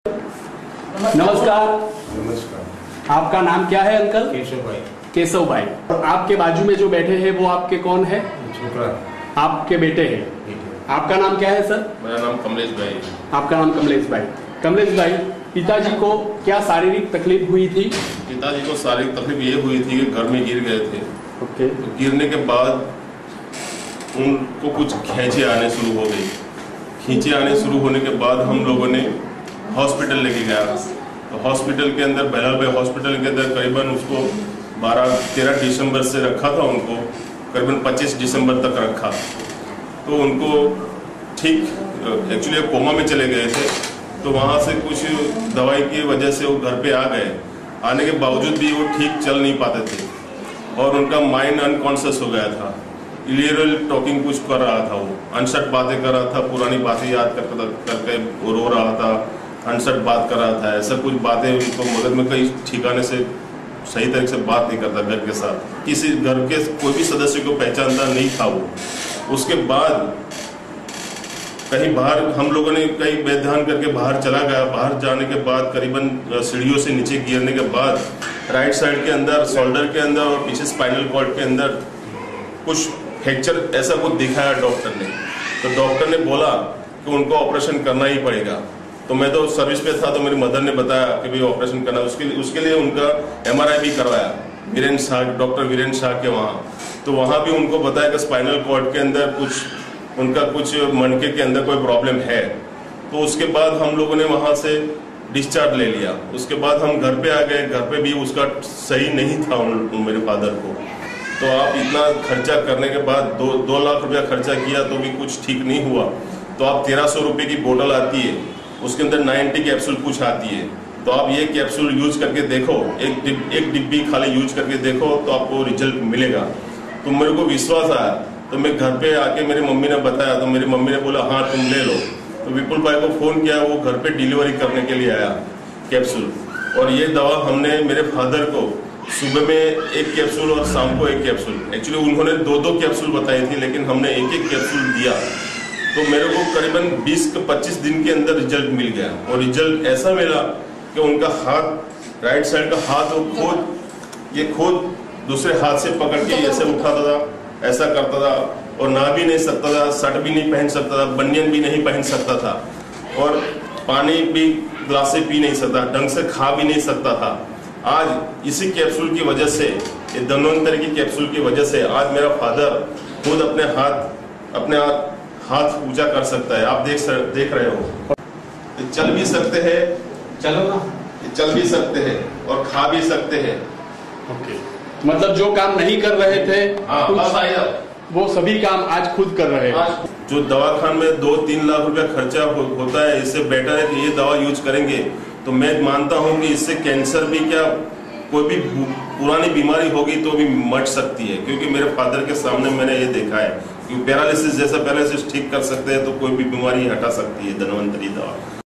नमस्कार। नमस्कार। आपका नाम क्या है अंकल? केशव भाई। केशव भाई। और आपके बाजू में जो बैठे हैं वो आपके कौन है? छोकरा। आपके बेटे हैं। आपका नाम क्या है सर? मेरा नाम कमलेश भाई। आपका नाम कमलेश भाई। कमलेश भाई, पिताजी को क्या शारीरिक तकलीफ हुई थी? पिताजी को शारीरिक तकलीफ ये हुई थी कि घर में गिर गए थे। ओके। तो गिरने के बाद उनको कुछ खींचे आने शुरू हो गई। खींचे आने शुरू होने के बाद हम लोगों ने हॉस्पिटल लेके गया। तो हॉस्पिटल के अंदर बहलाल भाई हॉस्पिटल के अंदर करीबन उसको 13 दिसंबर से रखा था, उनको करीबन 25 दिसंबर तक रखा। तो उनको ठीक एक्चुअली कोमा में चले गए थे। तो वहाँ से कुछ दवाई की वजह से वो घर पे आ गए। आने के बावजूद भी वो ठीक चल नहीं पाते थे और उनका माइंड अनकॉन्शियस हो गया था। इलियरल टॉकिंग कुछ कर रहा था, वो अनसट बातें कर रहा था, पुरानी बातें याद करके वो रो रहा था, अनसट बात कर रहा था। ऐसा कुछ बातें उनको मगज में कई ठिकाने से सही तरीके से बात नहीं करता। घर के साथ किसी घर के कोई भी सदस्य को पहचानता नहीं था वो। उसके बाद कहीं बाहर हम लोगों ने कई बेध्यान करके बाहर चला गया। बाहर जाने के बाद करीबन सीढ़ियों से नीचे गिरने के बाद राइट साइड के अंदर शोल्डर के अंदर और पीछे स्पाइनल कॉर्ड के अंदर कुछ फ्रैक्चर ऐसा कुछ दिखाया डॉक्टर ने। तो डॉक्टर ने बोला कि उनको ऑपरेशन करना ही पड़ेगा। तो मैं तो सर्विस पे था, तो मेरी मदर ने बताया कि भाई ऑपरेशन करना। उसके लिए उनका MRI भी करवाया वीरेंद्र शाह, डॉक्टर वीरेंद्र शाह के वहाँ। तो वहाँ भी उनको बताया कि स्पाइनल कॉर्ड के अंदर कुछ मणके के अंदर कोई प्रॉब्लम है। तो उसके बाद हम लोगों ने वहाँ से डिस्चार्ज ले लिया। उसके बाद हम घर पे आ गए। घर पे भी उसका सही नहीं था मेरे फादर को। तो आप इतना खर्चा करने के बाद 2 लाख रुपया खर्चा किया तो भी कुछ ठीक नहीं हुआ। तो आप 1300 रुपये की बोतल आती है, उसके अंदर 90 कैप्सूल कुछ आती है। तो आप ये कैप्सूल यूज करके देखो, एक डिब्बी खाली यूज करके देखो तो आपको रिजल्ट मिलेगा। तो मेरे को विश्वास आया। तो मैं घर पे आके मेरी मम्मी ने बताया, तो मेरी मम्मी ने बोला हाँ तुम ले लो। तो विपुल भाई को फोन किया, वो घर पे डिलीवरी करने के लिए आया कैप्सूल। और ये दवा हमने मेरे फादर को सुबह में 1 कैप्सूल और शाम को 1 कैप्सूल, एक्चुअली उन्होंने 2 कैप्सूल बताई थी, लेकिन हमने 1 कैप्सूल दिया। तो मेरे को करीबन 20-25 दिन के अंदर रिजल्ट मिल गया। और रिजल्ट ऐसा मिला कि उनका हाथ, राइट साइड का हाथ वो खुद दूसरे हाथ से पकड़ के ऐसे उठाता था, ऐसा करता था, और नहा भी नहीं सकता था, शर्ट भी नहीं पहन सकता था, बनियान भी नहीं पहन सकता था, और पानी भी ग्लास से पी नहीं सकता, ढंग से खा भी नहीं सकता था। आज इसी कैप्सूल की वजह से, ये धन्वंतरी की कैप्सूल की वजह से आज मेरा फादर खुद अपने हाथ ऊंचा कर सकता है। आप देख रहे हो, चल भी सकते हैं, चलो ना, चल भी सकते हैं और खा भी सकते हैं। ओके। मतलब जो काम नहीं कर रहे थे वो सभी काम आज खुद कर रहे हैं। जो दवाखान में 2-3 लाख रुपया खर्चा होता है, इससे बेटर है कि ये दवा यूज करेंगे। तो मैं मानता हूँ कि इससे कैंसर भी क्या, कोई भी पुरानी बीमारी होगी तो भी मट सकती है। क्योंकि मेरे फादर के सामने मैंने ये देखा है कि पैरालिसिस जैसा पैरालिसिस ठीक कर सकते हैं, तो कोई भी बीमारी हटा सकती है धन्वंतरी दवा।